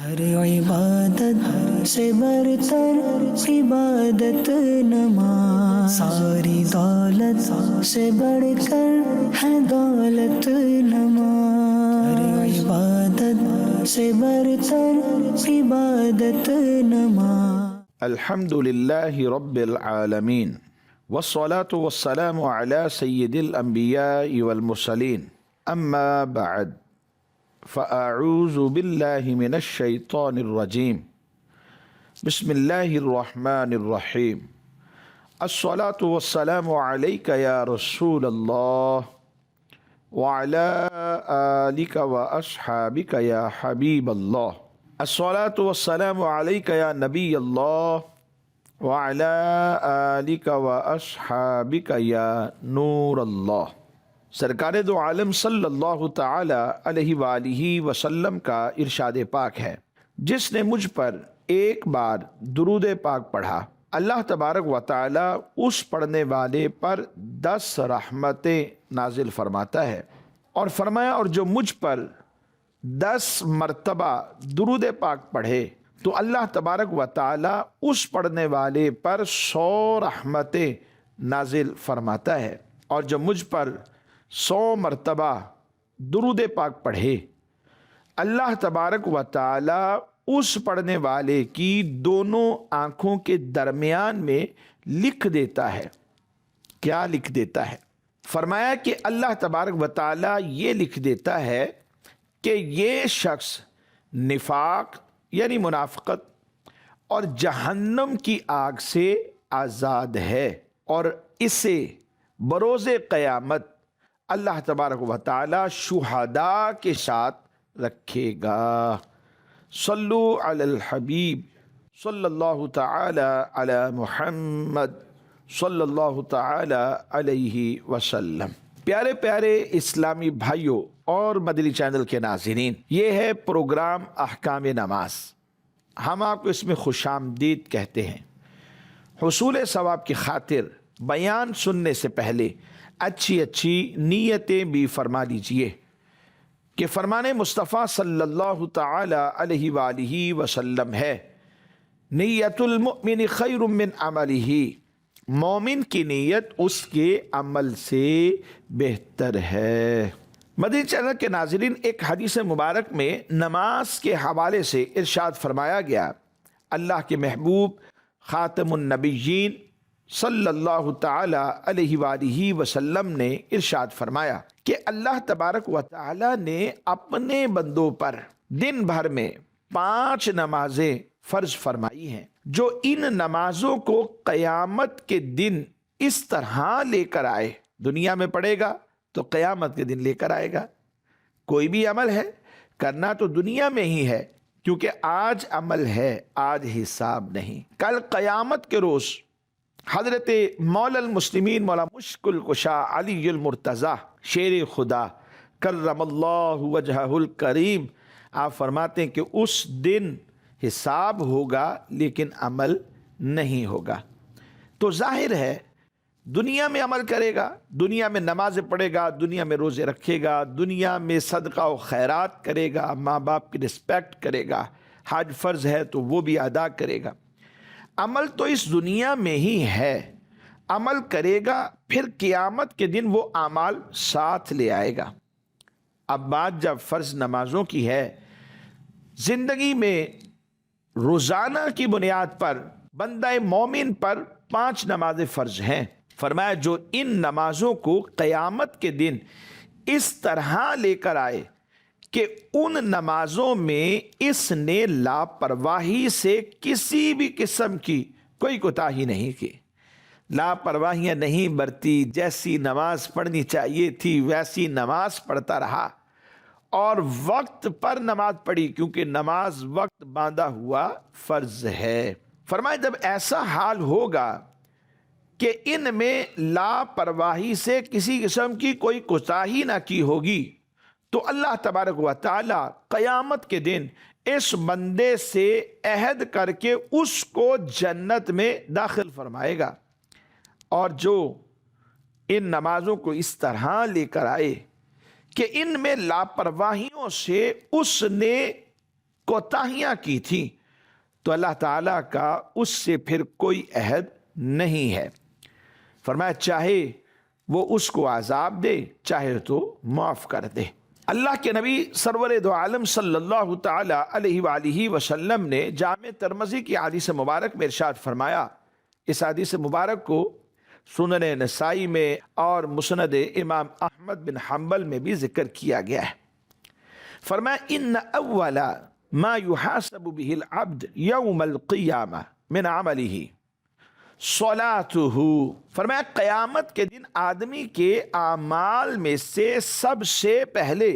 ہر عبادت سے برتر عبادت نماز، ساری دولت سے بڑھ کر ہے دولت نماز، ہر عبادت سے برتر عبادت نماز۔ الحمد للہ رب العالمین والصلاة والسلام على سید الانبیاء والمرسلین، اما بعد فاعوذ باللہ من الشیطان الرجیم، بسم اللہ الرحمن الرحیم۔ الصلاة والسلام علیک یا رسول اللہ وعلی آلک واصحابک یا حبیب اللہ۔ الصلاة والسلام علیک یا نبی اللہ وعلی آلک واصحابک یا نور اللہ۔ سرکار دو عالم صلی اللہ تعالی علیہ وآلہ وسلم کا ارشاد پاک ہے، جس نے مجھ پر ایک بار درود پاک پڑھا، اللہ تبارک و تعالی اس پڑھنے والے پر 10 رحمتیں نازل فرماتا ہے، اور فرمایا اور جو مجھ پر 10 مرتبہ درود پاک پڑھے تو اللہ تبارک و تعالی اس پڑھنے والے پر 100 رحمتیں نازل فرماتا ہے، اور جو مجھ پر 100 مرتبہ درود پاک پڑھے اللہ تبارک و تعالی اس پڑھنے والے کی دونوں آنکھوں کے درمیان میں لکھ دیتا ہے۔ کیا لکھ دیتا ہے؟ فرمایا کہ اللہ تبارک و تعالی یہ لکھ دیتا ہے کہ یہ شخص نفاق یعنی منافقت اور جہنم کی آگ سے آزاد ہے، اور اسے بروز قیامت اللہ تبارک و تعالی شہداء کے ساتھ رکھے گا۔ صلو علی الحبیب صلی اللہ تعالی علی محمد صلی اللہ تعالی علیہ وسلم۔ پیارے پیارے اسلامی بھائیوں اور مدنی چینل کے ناظرین، یہ ہے پروگرام احکام نماز۔ ہم آپ کو اس میں خوش آمدید کہتے ہیں۔ حصول ثواب کی خاطر بیان سننے سے پہلے اچھی نیتیں بھی فرما لیجئے کہ فرمان مصطفیٰ صلی اللہ تعالی علیہ وآلہ وسلم ہے، نیت المؤمن خیر من عملہ، مومن کی نیت اس کے عمل سے بہتر ہے۔ مدنی چینل کے ناظرین، ایک حدیث مبارک میں نماز کے حوالے سے ارشاد فرمایا گیا، اللہ کے محبوب خاتم النبیین صلی اللہ تعالی علیہ وآلہ وسلم نے ارشاد فرمایا کہ اللہ تبارک و تعالی نے اپنے بندوں پر دن بھر میں 5 نمازیں فرض فرمائی ہیں، جو ان نمازوں کو قیامت کے دن اس طرح لے کر آئے، دنیا میں پڑھے گا تو قیامت کے دن لے کر آئے گا۔ کوئی بھی عمل ہے کرنا تو دنیا میں ہی ہے، کیونکہ آج عمل ہے، آج حساب نہیں۔ کل قیامت کے روز حضرت مولا المسلمین مولا مشکل کشا علی المرتضیٰ شیر خدا کرم اللہ وجہہ الکریم، آپ فرماتے ہیں کہ اس دن حساب ہوگا لیکن عمل نہیں ہوگا۔ تو ظاہر ہے دنیا میں عمل کرے گا، دنیا میں نمازیں پڑھے گا، دنیا میں روزے رکھے گا، دنیا میں صدقہ و خیرات کرے گا، ماں باپ کی رسپیکٹ کرے گا، حج فرض ہے تو وہ بھی ادا کرے گا۔ عمل تو اس دنیا میں ہی ہے، عمل کرے گا، پھر قیامت کے دن وہ اعمال ساتھ لے آئے گا۔ اب بات جب فرض نمازوں کی ہے، زندگی میں روزانہ کی بنیاد پر بندہ مومن پر 5 نمازیں فرض ہیں۔ فرمایا جو ان نمازوں کو قیامت کے دن اس طرح لے کر آئے کہ ان نمازوں میں اس نے لاپرواہی سے کسی بھی قسم کی کوئی کوتاہی نہیں کی، لاپرواہیاں نہیں برتی، جیسی نماز پڑھنی چاہیے تھی ویسی نماز پڑھتا رہا، اور وقت پر نماز پڑھی، کیونکہ نماز وقت باندھا ہوا فرض ہے۔ فرمایا جب ایسا حال ہوگا کہ ان میں لاپرواہی سے کسی قسم کی کوئی کوتاہی نہ کی ہوگی، تو اللہ تبارک و تعالی قیامت کے دن اس بندے سے عہد کر کے اس کو جنت میں داخل فرمائے گا۔ اور جو ان نمازوں کو اس طرح لے کر آئے کہ ان میں لاپرواہیوں سے اس نے کوتاہیاں کی تھیں تو اللہ تعالیٰ کا اس سے پھر کوئی عہد نہیں ہے۔ فرمایا چاہے وہ اس کو عذاب دے، چاہے تو معاف کر دے۔ اللہ کے نبی سرور دو عالم صلی اللہ تعالی علیہ وآلہ وسلم نے جامع ترمذی کی حدیث مبارک میں ارشاد فرمایا، اس حدیث مبارک کو سنن نسائی میں اور مسند امام احمد بن حنبل میں بھی ذکر کیا گیا ہے۔ فرمایا ان اول ما يحاسب به العبد یوم القیامہ من عملہ صلاتہ، فرمایا قیامت کے دن آدمی کے اعمال میں سے سب سے پہلے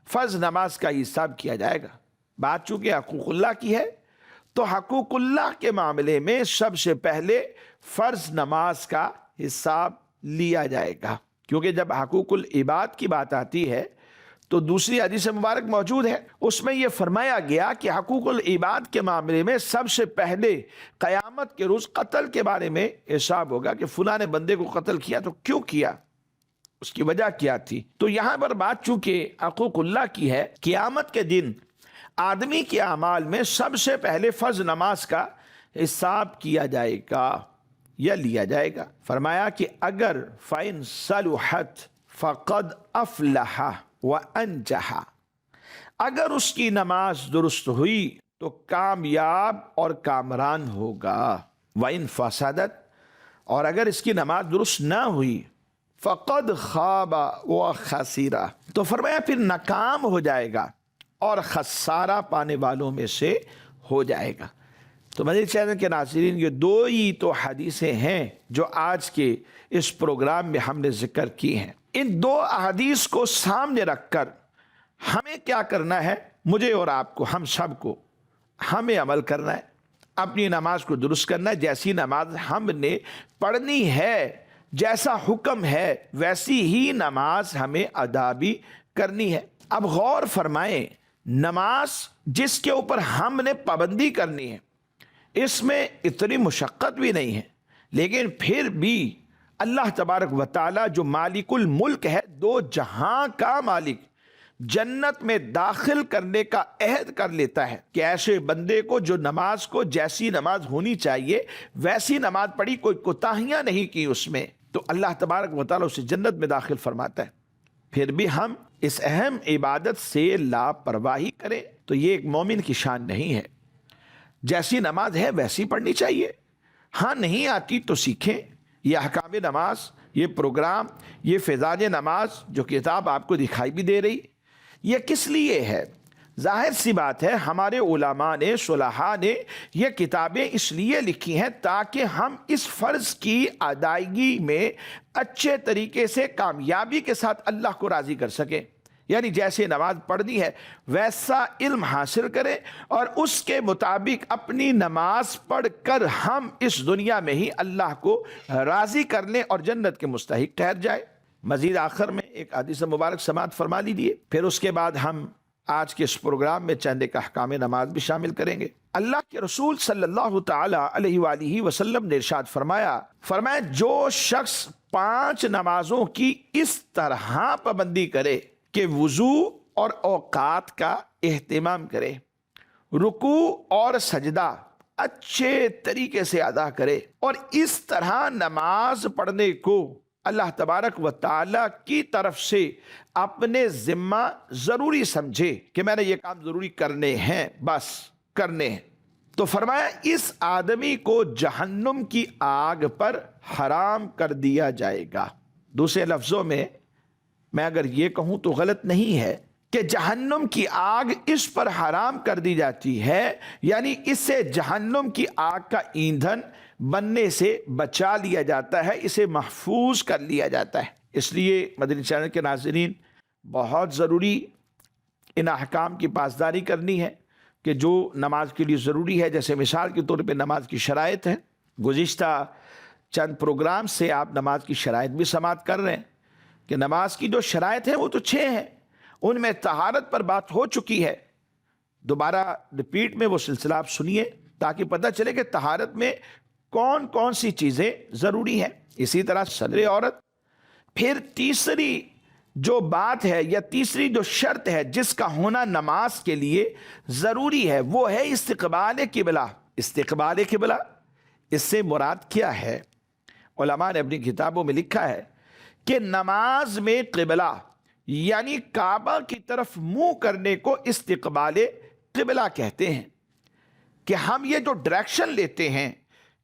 فرض نماز کا حساب کیا جائے گا۔ بات چونکہ حقوق اللہ کی ہے تو حقوق اللہ کے معاملے میں سب سے پہلے فرض نماز کا حساب لیا جائے گا، کیونکہ جب حقوق العباد کی بات آتی ہے تو دوسری حدیث مبارک موجود ہے، اس میں یہ فرمایا گیا کہ حقوق العباد کے معاملے میں سب سے پہلے قیامت کے روز قتل کے بارے میں حساب ہوگا کہ فلاں نے بندے کو قتل کیا تو کیوں کیا، اس کی وجہ کیا تھی۔ تو یہاں پر بات چونکہ حقوق اللہ کی ہے، قیامت کے دن آدمی کے اعمال میں سب سے پہلے فرض نماز کا حساب کیا جائے گا یا لیا جائے گا۔ فرمایا کہ اگر فَإِن صَلُحَتْ فَقَدْ أَفْلَحَ وَأَنْجَحَ، اگر اس کی نماز درست ہوئی تو کامیاب اور کامران ہوگا۔ وَإِن فَسَدَتْ، اور اگر اس کی نماز درست نہ ہوئی فَقَدْ خَابَ وَخَسِرَ، تو فرمایا پھر ناکام ہو جائے گا اور خسارہ پانے والوں میں سے ہو جائے گا۔ تو مدنی چینل کے ناظرین، یہ دو ہی تو حدیثیں ہیں جو آج کے اس پروگرام میں ہم نے ذکر کی ہیں۔ ان دو احادیث کو سامنے رکھ کر ہمیں کیا کرنا ہے، مجھے اور آپ کو، ہم سب کو، ہمیں عمل کرنا ہے، اپنی نماز کو درست کرنا ہے۔ جیسی نماز ہم نے پڑھنی ہے، جیسا حکم ہے، ویسی ہی نماز ہمیں ادا بھی کرنی ہے۔ اب غور فرمائیں، نماز جس کے اوپر ہم نے پابندی کرنی ہے، اس میں اتنی مشقت بھی نہیں ہے، لیکن پھر بھی اللہ تبارک و تعالیٰ جو مالک الملک ہے، دو جہاں کا مالک، جنت میں داخل کرنے کا عہد کر لیتا ہے کہ ایسے بندے کو جو نماز کو جیسی نماز ہونی چاہیے ویسی نماز پڑھی، کوئی کوتاہیاں نہیں کی اس میں، تو اللہ تبارک و تعالیٰ اسے جنت میں داخل فرماتا ہے۔ پھر بھی ہم اس اہم عبادت سے لاپرواہی کریں تو یہ ایک مومن کی شان نہیں ہے۔ جیسی نماز ہے ویسی پڑھنی چاہیے، ہاں نہیں آتی تو سیکھیں۔ یہ احکام نماز، یہ پروگرام، یہ فضائل نماز جو کتاب آپ کو دکھائی بھی دے رہی، یہ کس لیے ہے؟ ظاہر سی بات ہے، ہمارے علماء نے، صلحاء نے یہ کتابیں اس لیے لکھی ہیں تاکہ ہم اس فرض کی ادائیگی میں اچھے طریقے سے کامیابی کے ساتھ اللہ کو راضی کر سکیں۔ یعنی جیسے نماز پڑھنی ہے ویسا علم حاصل کریں اور اس کے مطابق اپنی نماز پڑھ کر ہم اس دنیا میں ہی اللہ کو راضی کر لیں اور جنت کے مستحق ٹھہر جائے۔ مزید آخر میں ایک حدیث مبارک سماعت فرما لیجیے، پھر اس کے بعد ہم آج کے اس پروگرام میں چند ایک احکام نماز بھی شامل کریں گے۔ اللہ کے رسول صلی اللہ تعالی علیہ وآلہ وسلم نے ارشاد فرمایا جو شخص 5 نمازوں کی اس طرح پابندی کرے کہ وضو اور اوقات کا اہتمام کرے، رکوع اور سجدہ اچھے طریقے سے ادا کرے، اور اس طرح نماز پڑھنے کو اللہ تبارک و تعالی کی طرف سے اپنے ذمہ ضروری سمجھے کہ میں نے یہ کام ضروری کرنے ہیں، بس کرنے ہیں، تو فرمایا اس آدمی کو جہنم کی آگ پر حرام کر دیا جائے گا۔ دوسرے لفظوں میں میں اگر یہ کہوں تو غلط نہیں ہے کہ جہنم کی آگ اس پر حرام کر دی جاتی ہے، یعنی اس سے جہنم کی آگ کا ایندھن بننے سے بچا لیا جاتا ہے، اسے محفوظ کر لیا جاتا ہے۔ اس لیے مدنی چینل کے ناظرین، بہت ضروری ان احکام کی پاسداری کرنی ہے کہ جو نماز کے لیے ضروری ہے، جیسے مثال کے طور پہ نماز کی شرائط ہے۔ گزشتہ چند پروگرام سے آپ نماز کی شرائط بھی سماعت کر رہے ہیں کہ نماز کی جو شرائط ہیں وہ تو 6 ہیں، ان میں طہارت پر بات ہو چکی ہے۔ دوبارہ ریپیٹ میں وہ سلسلہ آپ سنیے تاکہ پتہ چلے کہ طہارت میں کون کون سی چیزیں ضروری ہیں۔ اسی طرح صدر عورت، پھر تیسری جو بات ہے یا تیسری جو شرط ہے جس کا ہونا نماز کے لیے ضروری ہے وہ ہے استقبال قبلہ۔ استقبال قبلہ، اس سے مراد کیا ہے؟ علماء نے اپنی کتابوں میں لکھا ہے کہ نماز میں قبلہ یعنی کعبہ کی طرف منہ کرنے کو استقبال قبلہ کہتے ہیں، کہ ہم یہ جو ڈائریکشن لیتے ہیں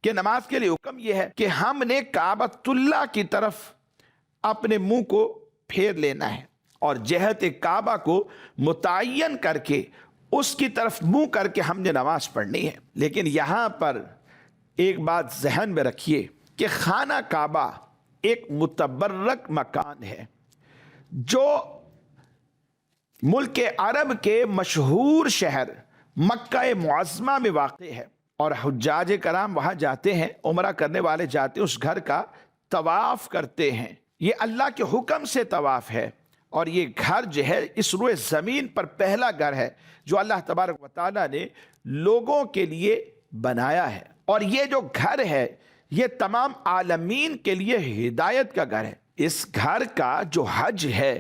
کہ نماز کے لیے حکم یہ ہے کہ ہم نے کعبۃ اللہ کی طرف اپنے منہ کو پھیر لینا ہے اور جہت کعبہ کو متعین کر کے اس کی طرف منہ کر کے ہم نے نماز پڑھنی ہے۔ لیکن یہاں پر ایک بات ذہن میں رکھیے کہ خانہ کعبہ ایک متبرک مکان ہے جو ملک عرب کے مشہور شہر مکہ معظمہ میں واقع ہے، اور حجاج کرام وہاں جاتے ہیں، عمرہ کرنے والے جاتے ہیں، اس گھر کا طواف کرتے ہیں۔ یہ اللہ کے حکم سے طواف ہے، اور یہ گھر جو ہے اس روئے زمین پر پہلا گھر ہے جو اللہ تبارک و تعالیٰ نے لوگوں کے لیے بنایا ہے، اور یہ جو گھر ہے یہ تمام عالمین کے لیے ہدایت کا گھر ہے۔ اس گھر کا جو حج ہے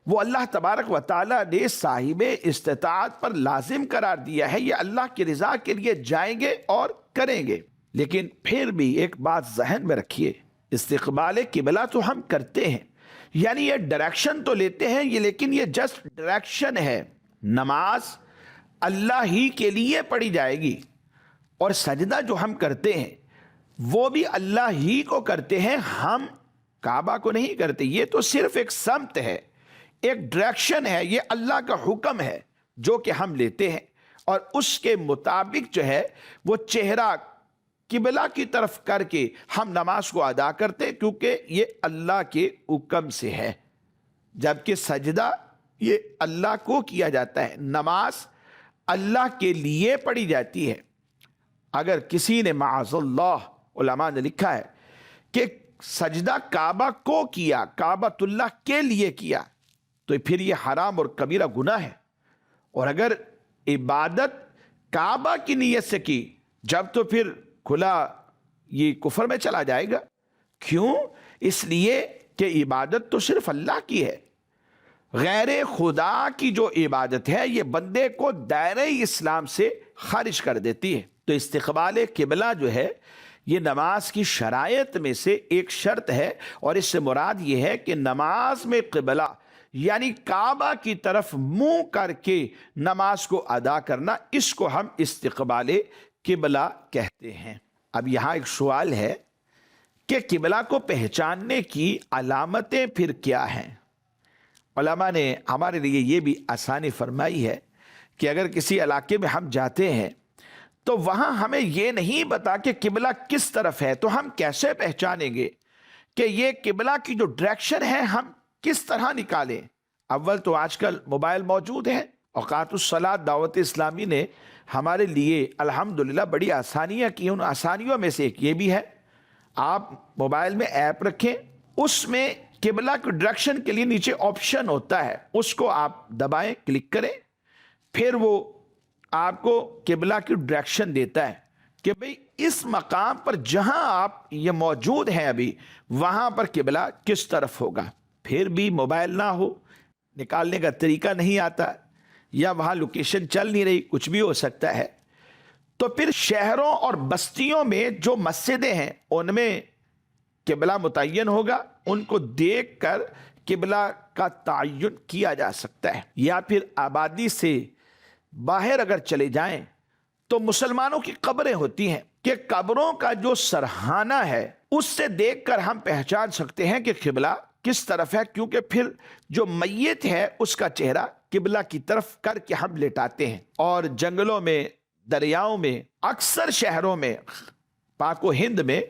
وہ اللہ تبارک و تعالیٰ نے صاحب استطاعت پر لازم قرار دیا ہے، یہ اللہ کی رضا کے لیے جائیں گے اور کریں گے۔ لیکن پھر بھی ایک بات ذہن میں رکھیے، استقبال قبلہ تو ہم کرتے ہیں، یعنی یہ ڈائریکشن تو لیتے ہیں یہ، لیکن یہ جسٹ ڈائریکشن ہے۔ نماز اللہ ہی کے لیے پڑھی جائے گی، اور سجدہ جو ہم کرتے ہیں وہ بھی اللہ ہی کو کرتے ہیں، ہم کعبہ کو نہیں کرتے۔ یہ تو صرف ایک سمت ہے، ایک ڈائریکشن ہے، یہ اللہ کا حکم ہے جو کہ ہم لیتے ہیں، اور اس کے مطابق جو ہے وہ چہرہ قبلہ کی طرف کر کے ہم نماز کو ادا کرتے ہیں، کیونکہ یہ اللہ کے حکم سے ہے۔ جبکہ سجدہ یہ اللہ کو کیا جاتا ہے، نماز اللہ کے لیے پڑھی جاتی ہے۔ اگر کسی نے معاذ اللہ، علماء نے لکھا ہے کہ سجدہ کعبہ کو کیا، کعبۃ اللہ کے لیے کیا، تو پھر یہ حرام اور کبیرہ گناہ ہے۔ اور اگر عبادت کعبہ کی نیت سے کی جب تو پھر کھلا یہ کفر میں چلا جائے گا۔ کیوں؟ اس لیے کہ عبادت تو صرف اللہ کی ہے، غیر خدا کی جو عبادت ہے یہ بندے کو دائرہ اسلام سے خارج کر دیتی ہے۔ تو استقبال قبلہ جو ہے یہ نماز کی شرائط میں سے ایک شرط ہے، اور اس سے مراد یہ ہے کہ نماز میں قبلہ یعنی کعبہ کی طرف منہ کر کے نماز کو ادا کرنا، اس کو ہم استقبال قبلہ کہتے ہیں۔ اب یہاں ایک سوال ہے کہ قبلہ کو پہچاننے کی علامتیں پھر کیا ہیں؟ علماء نے ہمارے لیے یہ بھی آسانی فرمائی ہے کہ اگر کسی علاقے میں ہم جاتے ہیں تو وہاں ہمیں یہ نہیں بتا کہ قبلہ کس طرف ہے، تو ہم کیسے پہچانیں گے کہ یہ قبلہ کی جو ڈائریکشن ہے ہم کس طرح نکالیں؟ اول تو آج کل موبائل موجود ہیں، اوقات الصلاۃ دعوت اسلامی نے ہمارے لیے الحمدللہ بڑی آسانیاں کی، ان آسانیوں میں سے ایک یہ بھی ہے، آپ موبائل میں ایپ رکھیں، اس میں قبلہ کی ڈائریکشن کے لیے نیچے آپشن ہوتا ہے، اس کو آپ دبائیں، کلک کریں، پھر وہ آپ کو قبلہ کی ڈائریکشن دیتا ہے کہ بھئی اس مقام پر جہاں آپ یہ موجود ہیں ابھی وہاں پر قبلہ کس طرف ہوگا۔ پھر بھی موبائل نہ ہو، نکالنے کا طریقہ نہیں آتا، یا وہاں لوکیشن چل نہیں رہی، کچھ بھی ہو سکتا ہے، تو پھر شہروں اور بستیوں میں جو مسجدیں ہیں ان میں قبلہ متعین ہوگا، ان کو دیکھ کر قبلہ کا تعین کیا جا سکتا ہے۔ یا پھر آبادی سے باہر اگر چلے جائیں تو مسلمانوں کی قبریں ہوتی ہیں کہ قبروں کا جو سرحانہ ہے اس سے دیکھ کر ہم پہچان سکتے ہیں کہ قبلہ کس طرف ہے، کیونکہ پھر جو میت ہے اس کا چہرہ قبلہ کی طرف کر کے ہم لٹاتے ہیں۔ اور جنگلوں میں، دریاؤں میں، اکثر شہروں میں، پاک و ہند میں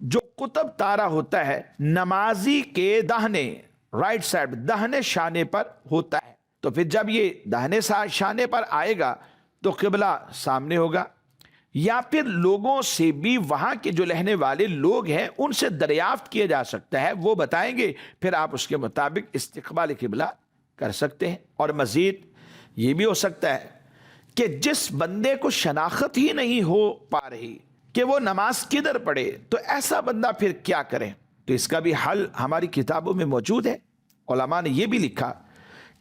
جو قطب تارہ ہوتا ہے نمازی کے داہنے، رائٹ سائڈ، داہنے شانے پر ہوتا ہے، تو پھر جب یہ داہنے شانے پر آئے گا تو قبلہ سامنے ہوگا۔ یا پھر لوگوں سے بھی، وہاں کے جو رہنے والے لوگ ہیں ان سے دریافت کیا جا سکتا ہے، وہ بتائیں گے، پھر آپ اس کے مطابق استقبال قبلہ کر سکتے ہیں۔ اور مزید یہ بھی ہو سکتا ہے کہ جس بندے کو شناخت ہی نہیں ہو پا رہی کہ وہ نماز کدھر پڑھے، تو ایسا بندہ پھر کیا کرے؟ تو اس کا بھی حل ہماری کتابوں میں موجود ہے۔ علماء نے یہ بھی لکھا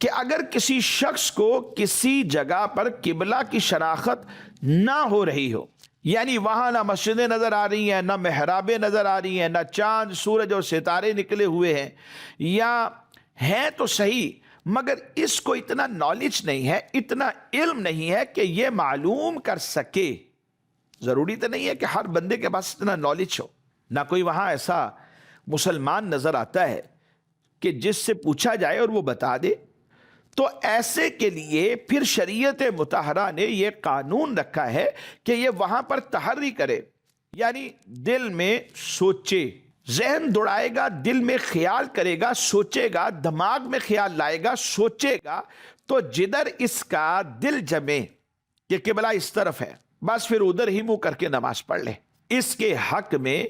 کہ اگر کسی شخص کو کسی جگہ پر قبلہ کی شناخت نہ ہو رہی ہو، یعنی وہاں نہ مسجدیں نظر آ رہی ہیں، نہ محرابیں نظر آ رہی ہیں، نہ چاند سورج اور ستارے نکلے ہوئے ہیں، یا ہیں تو صحیح مگر اس کو اتنا نالج نہیں ہے، اتنا علم نہیں ہے کہ یہ معلوم کر سکے. ضروری تو نہیں ہے کہ ہر بندے کے پاس اتنا نالج ہو، نہ کوئی وہاں ایسا مسلمان نظر آتا ہے کہ جس سے پوچھا جائے اور وہ بتا دے. تو ایسے کے لیے پھر شریعت مطہرہ نے یہ قانون رکھا ہے کہ یہ وہاں پر تحری کرے، یعنی دل میں سوچے، ذہن دوڑائے گا، دل میں خیال کرے گا، سوچے گا، دماغ میں خیال لائے گا، سوچے گا، تو جدھر اس کا دل جمے کہ قبلہ اس طرف ہے، بس پھر ادھر ہی منہ کر کے نماز پڑھ لے. اس کے حق میں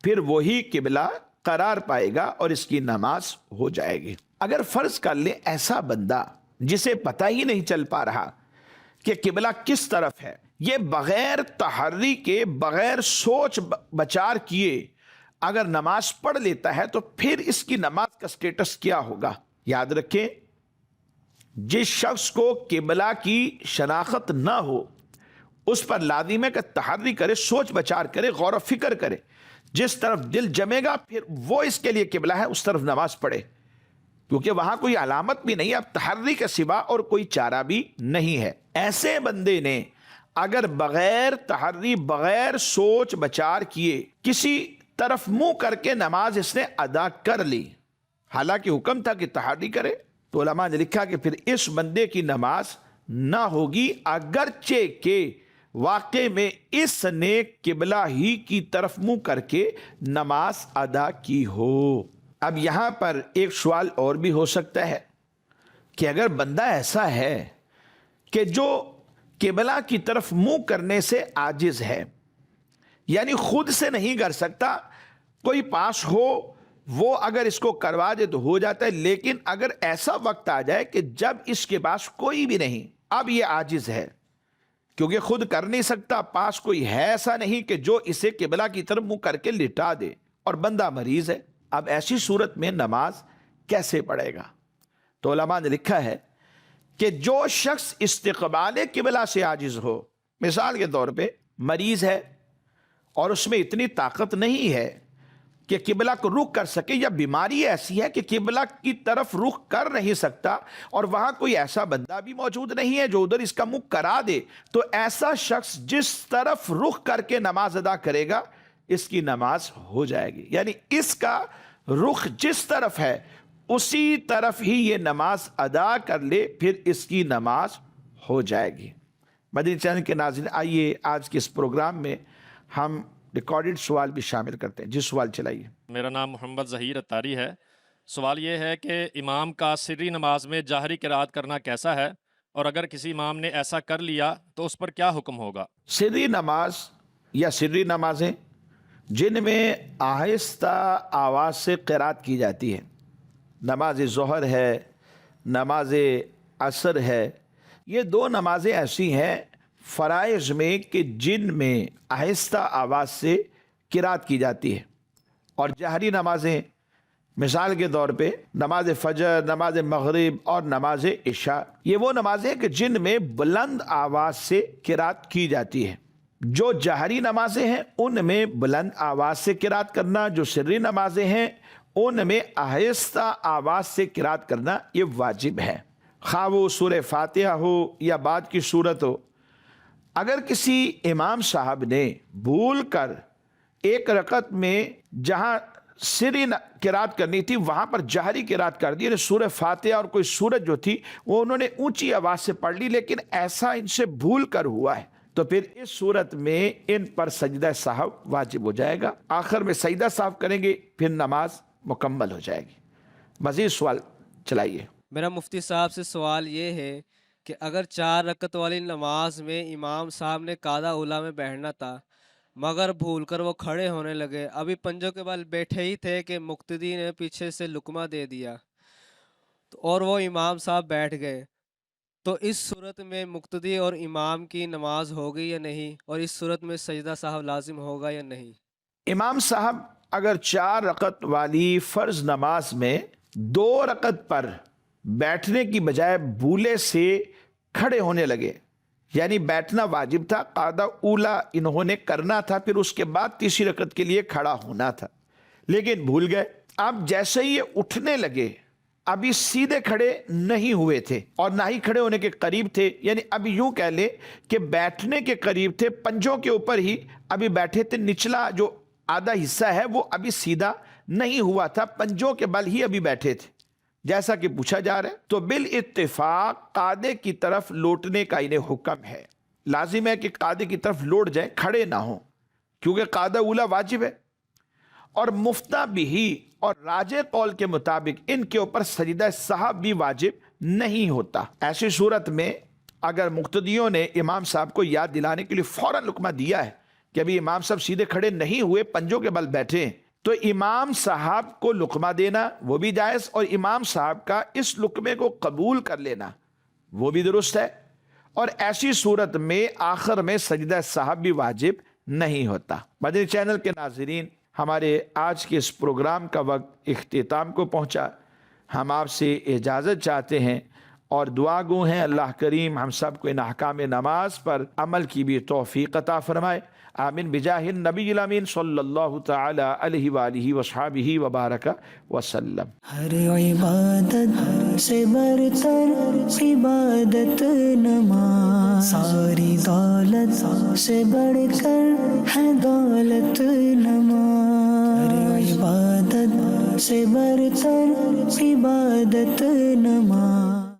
پھر وہی قبلہ قرار پائے گا اور اس کی نماز ہو جائے گی. اگر فرض کر لیں ایسا بندہ جسے پتہ ہی نہیں چل پا رہا کہ قبلہ کس طرف ہے، یہ بغیر تحری کے، بغیر سوچ بچار کیے اگر نماز پڑھ لیتا ہے تو پھر اس کی نماز کا سٹیٹس کیا ہوگا؟ یاد رکھیں، جس شخص کو قبلہ کی شناخت نہ ہو اس پر لازم ہے کہ تحری کرے، سوچ بچار کرے، غور و فکر کرے. جس طرف دل جمے گا پھر وہ اس کے لیے قبلہ ہے، اس طرف نماز پڑھے، کیونکہ وہاں کوئی علامت بھی نہیں ہے، اب تحری کے سوا اور کوئی چارہ بھی نہیں ہے. ایسے بندے نے اگر بغیر تحری، بغیر سوچ بچار کیے کسی طرف منہ کر کے نماز اس نے ادا کر لی، حالانکہ حکم تھا کہ تحری کرے، تو علماء نے لکھا کہ پھر اس بندے کی نماز نہ ہوگی، اگرچہ کہ واقع میں اس نے قبلہ ہی کی طرف منہ کر کے نماز ادا کی ہو. اب یہاں پر ایک سوال اور بھی ہو سکتا ہے کہ اگر بندہ ایسا ہے کہ جو قبلہ کی طرف منہ کرنے سے عاجز ہے، یعنی خود سے نہیں کر سکتا، کوئی پاس ہو وہ اگر اس کو کروا دے تو ہو جاتا ہے، لیکن اگر ایسا وقت آ جائے کہ جب اس کے پاس کوئی بھی نہیں، اب یہ عاجز ہے کیونکہ خود کر نہیں سکتا، پاس کوئی ہے ایسا نہیں کہ جو اسے قبلہ کی طرف منہ کر کے لٹا دے، اور بندہ مریض ہے، اب ایسی صورت میں نماز کیسے پڑھے گا؟ تو علماء نے لکھا ہے کہ جو شخص استقبال قبلہ سے عاجز ہو، مثال کے طور پہ مریض ہے اور اس میں اتنی طاقت نہیں ہے کہ قبلہ کو رخ کر سکے، یا بیماری ایسی ہے کہ قبلہ کی طرف رخ کر نہیں سکتا اور وہاں کوئی ایسا بندہ بھی موجود نہیں ہے جو ادھر اس کا منہ کرا دے، تو ایسا شخص جس طرف رخ کر کے نماز ادا کرے گا اس کی نماز ہو جائے گی. یعنی اس کا رخ جس طرف ہے اسی طرف ہی یہ نماز ادا کر لے، پھر اس کی نماز ہو جائے گی. مدنی چینل کے ناظرین، آئیے آج کے اس پروگرام میں ہم ریکارڈڈ سوال بھی شامل کرتے ہیں. جس سوال چلائیے. میرا نام محمد ظہیر اتاری ہے. سوال یہ ہے کہ امام کا سری نماز میں جہری قرات کرنا کیسا ہے، اور اگر کسی امام نے ایسا کر لیا تو اس پر کیا حکم ہوگا؟ سری نماز یا سری نمازیں جن میں آہستہ آواز سے قرات کی جاتی ہے، نماز ظہر ہے، نماز عصر ہے، یہ دو نمازیں ایسی ہیں فرائض میں کہ جن میں آہستہ آواز سے قرات کی جاتی ہے. اور جہری نمازیں مثال کے طور پہ نماز فجر، نماز مغرب اور نماز عشاء، یہ وہ نمازیں کہ جن میں بلند آواز سے قرات کی جاتی ہے. جو جہری نمازیں ہیں ان میں بلند آواز سے قرات کرنا، جو سری نمازیں ہیں ان میں آہستہ آواز سے قرات کرنا یہ واجب ہے، خواہ وہ سورہ فاتحہ ہو یا بعد کی سورت ہو. اگر کسی امام صاحب نے بھول کر ایک رکعت میں جہاں سری قرات کرنی تھی وہاں پر جہری قرات کر دی، یعنی سورہ فاتحہ اور کوئی سورت جو تھی وہ انہوں نے اونچی آواز سے پڑھ لی، لیکن ایسا ان سے بھول کر ہوا ہے، تو پھر اس صورت میں ان پر سجدہ سہو واجب ہو جائے گا. آخر میں سجدہ سہو کریں گے، پھر نماز مکمل ہو جائے گی. مزید سوال چلائیے. میرا مفتی صاحب سے سوال یہ ہے کہ اگر 4 رکعت والی نماز میں امام صاحب نے قاعدہ اولیٰ میں بیٹھنا تھا مگر بھول کر وہ کھڑے ہونے لگے، ابھی پنجوں کے بل بیٹھے ہی تھے کہ مقتدی نے پیچھے سے لقمہ دے دیا اور وہ امام صاحب بیٹھ گئے، تو اس صورت میں مقتدی اور امام کی نماز ہوگی یا نہیں، اور اس صورت میں سجدہ صاحب لازم ہوگا یا نہیں؟ امام صاحب اگر 4 رکعت والی فرض نماز میں 2 رکعت پر بیٹھنے کی بجائے بھولے سے کھڑے ہونے لگے، یعنی بیٹھنا واجب تھا، قاعدہ اولا انہوں نے کرنا تھا، پھر اس کے بعد تیسری رکعت کے لیے کھڑا ہونا تھا، لیکن بھول گئے۔ اب جیسے ہی یہ اٹھنے لگے، ابھی سیدھے کھڑے نہیں ہوئے تھے اور نہ ہی کھڑے ہونے کے قریب تھے، یعنی ابھی یوں کہہ لیں کہ بیٹھنے کے قریب تھے، پنجوں کے اوپر ہی ابھی بیٹھے تھے، نچلا جو آدھا حصہ ہے وہ ابھی سیدھا نہیں ہوا تھا، پنجوں کے بل ہی ابھی بیٹھے تھے جیسا کہ پوچھا جا رہا ہے، تو بالاتفاق قاعدے کی طرف لوٹنے کا انہیں حکم ہے۔ لازم ہے کہ قاعدے کی طرف لوٹ جائیں، کھڑے نہ ہوں، کیونکہ قاعدہ اولا واجب ہے، اور مفتہ بھی اور راجح قول کے مطابق ان کے اوپر سجدہ سہو بھی واجب نہیں ہوتا۔ ایسی صورت میں اگر مقتدیوں نے امام صاحب کو یاد دلانے کے لیے فوراً لقمہ دیا ہے کہ ابھی امام صاحب سیدھے کھڑے نہیں ہوئے، پنجوں کے بل بیٹھے ہیں، تو امام صاحب کو لقمہ دینا وہ بھی جائز، اور امام صاحب کا اس لقمے کو قبول کر لینا وہ بھی درست ہے، اور ایسی صورت میں آخر میں سجدہ سہو بھی واجب نہیں ہوتا۔ مدنی چینل کے ناظرین، ہمارے آج کے اس پروگرام کا وقت اختتام کو پہنچا، ہم آپ سے اجازت چاہتے ہیں اور دعا گو ہیں اللہ کریم ہم سب کو ان احکام نماز پر عمل کی بھی توفیق عطا فرمائے، آمین بجاہ النبی الامین صلی اللہ تعالی علیہ وآلہ وصحبہ وبارک وسلم۔ ہر عبادت سے برتر عبادت نماز، ساری دولت سے بڑھ کر ہے دولت نماز، ہر عبادت سے برتر عبادت نماز۔